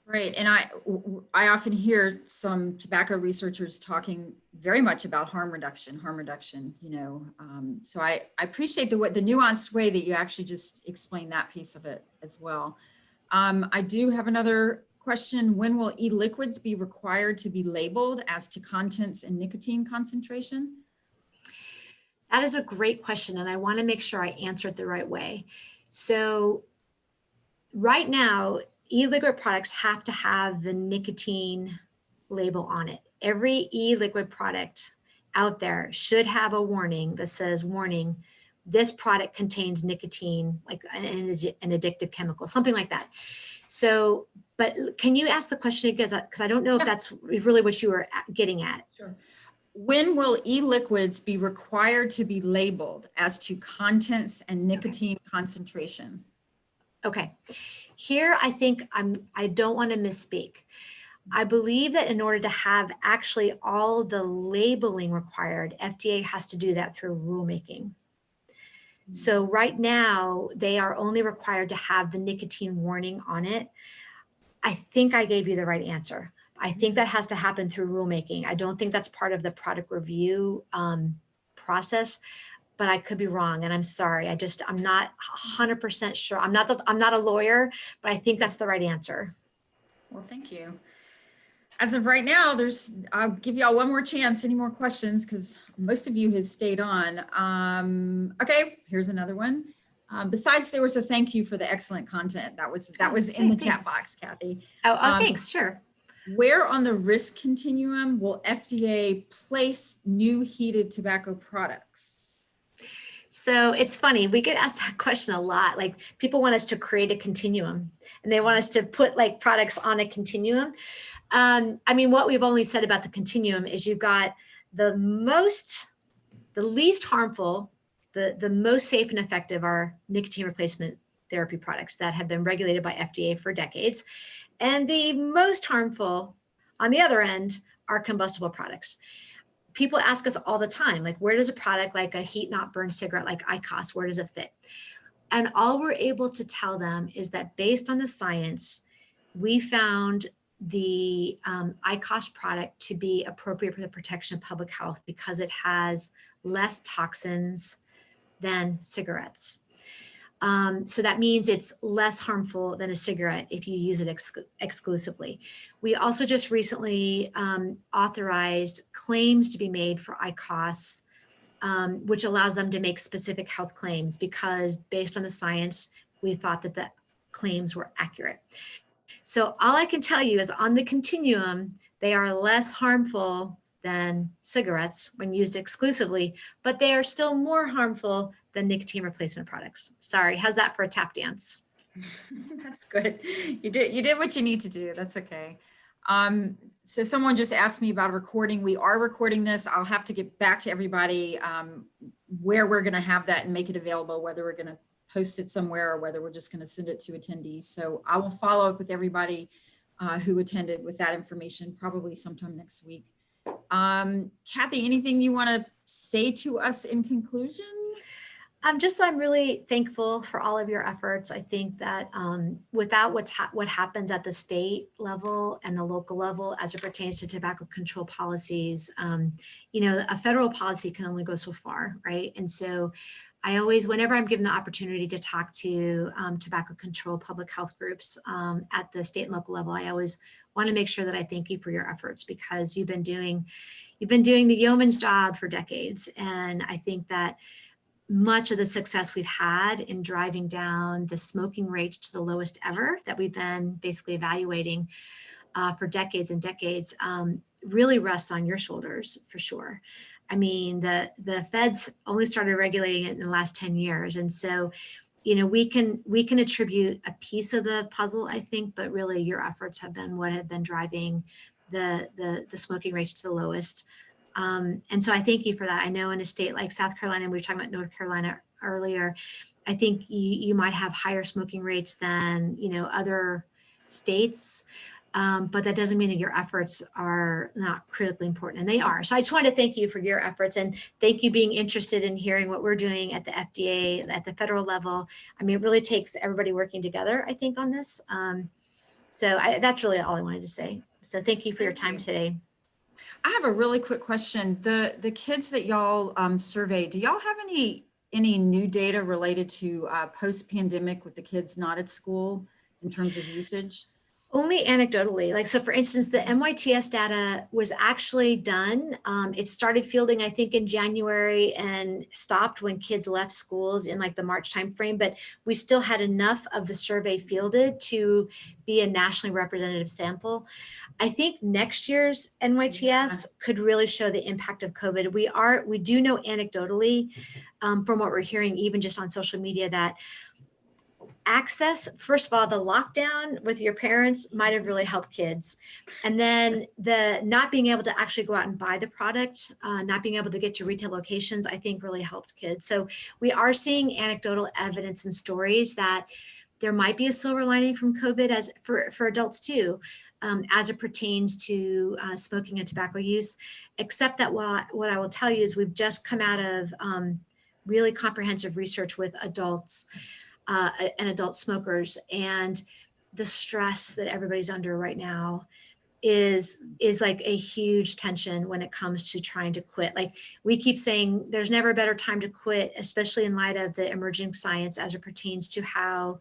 Right, and I often hear some tobacco researchers talking very much about harm reduction, so I appreciate the nuanced way that you actually just explained that piece of it as well. I do have another question. When will e-liquids be required to be labeled as to contents and nicotine concentration? That is a great question, and I want to make sure I answer it the right way. So right now, e-liquid products have to have the nicotine label on it. Every e-liquid product out there should have a warning that says, warning, this product contains nicotine, like an addictive chemical, something like that. So, but can you ask the question again? Because I don't know if that's really what you were getting at. Sure. When will e-liquids be required to be labeled as to contents and nicotine concentration? Okay. Here, I think I don't want to misspeak. I believe that in order to have actually all the labeling required, FDA has to do that through rulemaking. So right now, they are only required to have the nicotine warning on it. I think I gave you the right answer. I think that has to happen through rulemaking. I don't think that's part of the product review process, but I could be wrong, and I'm sorry. I'm not 100% sure. I'm not a lawyer, but I think that's the right answer. Well, thank you. As of right now, I'll give y'all one more chance. Any more questions? Because most of you have stayed on. Okay, here's another one. Besides, there was a thank you for the excellent content. That was in the chat box, Kathy. Thanks, sure. Where on the risk continuum will FDA place new heated tobacco products? So it's funny, we get asked that question a lot. Like, people want us to create a continuum and they want us to put like products on a continuum. I mean, what we've only said about the continuum is you've got the least harmful, the most safe and effective are nicotine replacement therapy products that have been regulated by FDA for decades. And the most harmful on the other end are combustible products. People ask us all the time, like, where does a product like a heat not burn cigarette like IQOS, where does it fit? And all we're able to tell them is that based on the science, we found the IQOS product to be appropriate for the protection of public health because it has less toxins than cigarettes. So that means it's less harmful than a cigarette if you use it exclusively. We also just recently authorized claims to be made for IQOS, which allows them to make specific health claims because based on the science, we thought that the claims were accurate. So all I can tell you is on the continuum, they are less harmful than cigarettes when used exclusively, but they are still more harmful than nicotine replacement products. Sorry, how's that for a tap dance? That's good. You did what you need to do. That's okay. So someone just asked me about recording. We are recording this. I'll have to get back to everybody where we're going to have that and make it available, whether we're going to post it somewhere or whether we're just going to send it to attendees. So I will follow up with everybody who attended with that information probably sometime next week. Kathy, anything you want to say to us in conclusion? I'm really thankful for all of your efforts. I think that without what happens at the state level and the local level as it pertains to tobacco control policies, a federal policy can only go so far, right? And so I always, whenever I'm given the opportunity to talk to tobacco control public health groups at the state and local level, I always want to make sure that I thank you for your efforts, because you've been doing the yeoman's job for decades. And I think that much of the success we've had in driving down the smoking rate to the lowest ever that we've been basically evaluating for decades and decades really rests on your shoulders, for sure. I mean, the feds only started regulating it in the last 10 years. And so, we can attribute a piece of the puzzle, I think, but really your efforts have been what have been driving the smoking rates to the lowest. And so I thank you for that. I know in a state like South Carolina, we were talking about North Carolina earlier, I think you might have higher smoking rates than, other states. But that doesn't mean that your efforts are not critically important, and they are. So I just wanted to thank you for your efforts, and thank you being interested in hearing what we're doing at the FDA, at the federal level. I mean, it really takes everybody working together, I think, on this. That's really all I wanted to say. So thank you for your time today. I have a really quick question. The kids that y'all surveyed, do y'all have any new data related to post-pandemic with the kids not at school in terms of usage? Only anecdotally. So for instance, the NYTS data was actually done. It started fielding, I think, in January and stopped when kids left schools in the March timeframe, but we still had enough of the survey fielded to be a nationally representative sample. I think next year's NYTS could really show the impact of COVID. We do know anecdotally from what we're hearing, even just on social media, that access, first of all, the lockdown with your parents might have really helped kids. And then the not being able to actually go out and buy the product, not being able to get to retail locations, I think really helped kids. So we are seeing anecdotal evidence and stories that there might be a silver lining from COVID as for adults too, as it pertains to smoking and tobacco use, except that what I will tell you is we've just come out of really comprehensive research with adults and adult smokers, and the stress that everybody's under right now is like a huge tension when it comes to trying to quit. We keep saying there's never a better time to quit, especially in light of the emerging science as it pertains to how,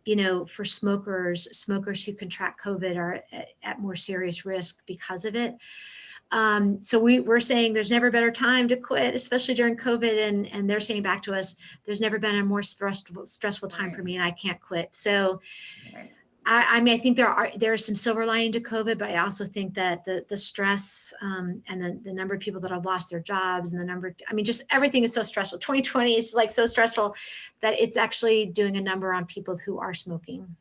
for smokers who contract COVID are at more serious risk because of it. So we're saying there's never a better time to quit, especially during COVID. And they're saying back to us, there's never been a more stressful time for me, and I can't quit. So I mean, I think there is some silver lining to COVID, but I also think that the stress and the number of people that have lost their jobs, and just everything is so stressful. 2020 is just so stressful that it's actually doing a number on people who are smoking.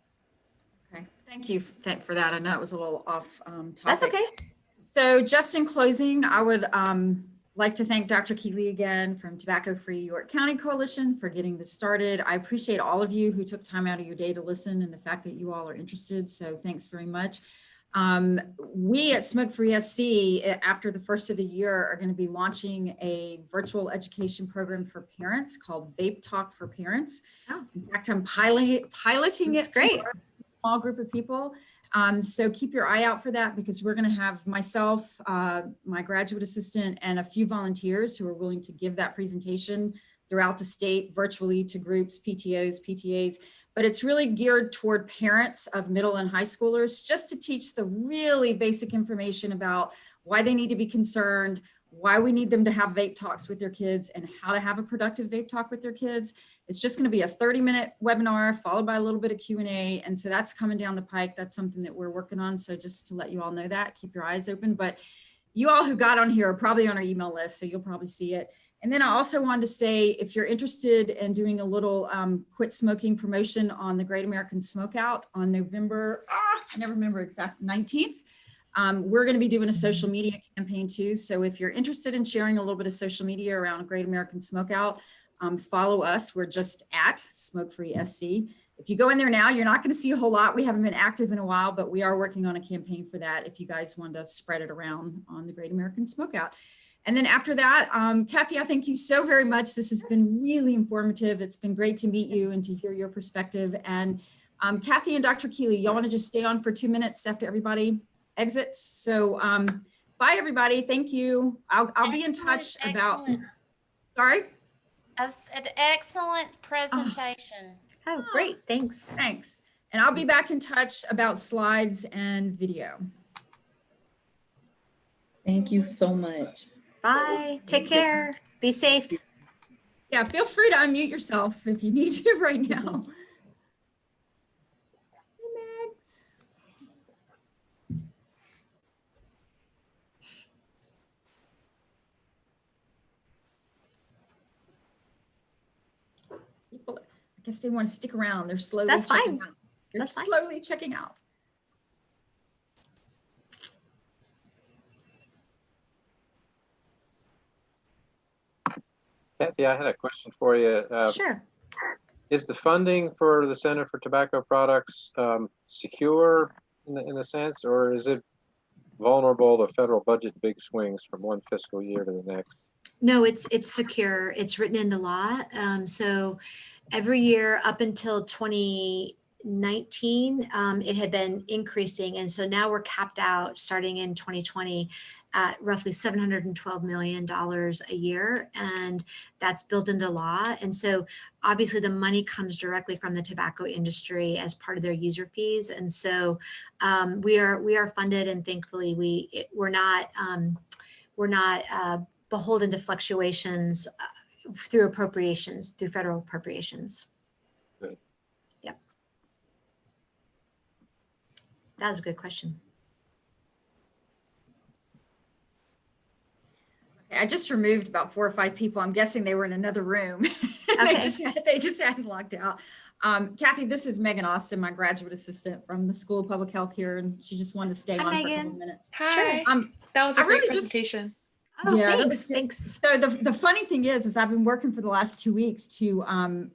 Okay, thank you for that. I know it was a little off topic. That's okay. So just in closing, I would like to thank Dr. Keeley again from Tobacco Free York County Coalition for getting this started. I appreciate all of you who took time out of your day to listen, and the fact that you all are interested. So thanks very much. We at Smoke Free SC, after the first of the year, are going to be launching a virtual education program for parents called Vape Talk for Parents. Oh. In fact, I'm piloting it. Great. To a small group of people. So keep your eye out for that, because we're going to have myself, my graduate assistant, and a few volunteers who are willing to give that presentation throughout the state virtually to groups, PTOs, PTAs. But it's really geared toward parents of middle and high schoolers, just to teach the really basic information about why they need to be concerned, why we need them to have vape talks with their kids, and how to have a productive vape talk with their kids. It's just going to be a 30-minute webinar followed by a little bit of Q&A. And so that's coming down the pike. That's something that we're working on. So just to let you all know that, keep your eyes open. But you all who got on here are probably on our email list, so you'll probably see it. And then I also wanted to say, if you're interested in doing a little quit smoking promotion on the Great American Smokeout on November, I never remember exact, 19th, we're going to be doing a social media campaign too. So if you're interested in sharing a little bit of social media around Great American Smokeout, follow us. We're just at Smoke Free SC. If you go in there now, you're not going to see a whole lot. We haven't been active in a while, but we are working on a campaign for that if you guys want to spread it around on the Great American Smokeout. And then after that, Kathy, I thank you so very much. This has been really informative. It's been great to meet you and to hear your perspective. And Kathy and Dr. Keeley, y'all want to just stay on for 2 minutes after everybody exits? So bye, everybody. Thank you. I'll be in touch about, sorry? That's an excellent presentation. Oh, great. Thanks. Thanks. And I'll be back in touch about slides and video. Thank you so much. Bye. Take care. Be safe. Yeah, feel free to unmute yourself if you need to right now. Hey, Mags. People, I guess they want to stick around. They're slowly That's checking fine. out. They're That's fine. slowly checking out. Kathy, I had a question for you. Sure. Is the funding for the Center for Tobacco Products secure in a sense, or is it vulnerable to federal budget big swings from one fiscal year to the next? No, it's secure. It's written into law. So every year up until 2019, it had been increasing. And so now we're capped out starting in 2020 at roughly $712 million a year. And that's built into law. And so obviously the money comes directly from the tobacco industry as part of their user fees. And so we are funded, and thankfully we're not beholden to fluctuations through appropriations, through federal appropriations. Good. Yep. That was a good question. I just removed about 4 or 5 people. I'm guessing they were in another room. Okay. they just hadn't logged out. Kathy, this is Megan Austin, my graduate assistant from the School of Public Health here, and she just wanted to stay Hi, on for a Megan. couple of minutes. Hi. Sure. That was a I great really just- presentation. Oh, Yeah, that thanks. was good. Thanks. So the funny thing is I've been working for the last 2 weeks to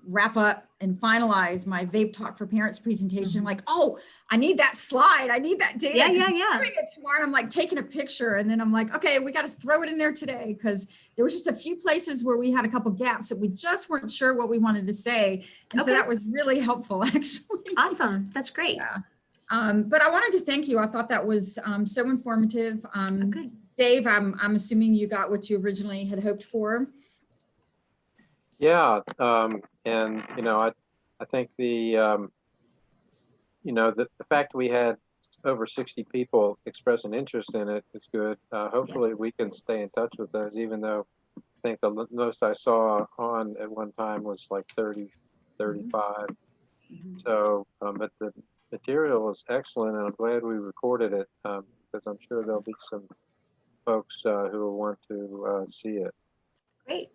wrap up and finalize my Vape Talk for Parents presentation. Like, oh, I need that slide. I need that data. Yeah, 'cause yeah, I'm yeah. doing it tomorrow. And I'm like taking a picture, and then I'm like, okay, we got to throw it in there today, because there was just a few places where we had a couple gaps that we just weren't sure what we wanted to say. And so Okay. that was really helpful, actually. Awesome. That's great. Yeah. But I wanted to thank you. I thought that was so informative. Oh, good. Dave, I'm assuming you got what you originally had hoped for. Yeah, and I think the fact that we had over 60 people express an interest in it is good. Hopefully we can stay in touch with those, even though I think the most I saw on at one time was like 30, 35. So, but the material is excellent, and I'm glad we recorded it, because I'm sure there'll be some folks who will want to see it. Great.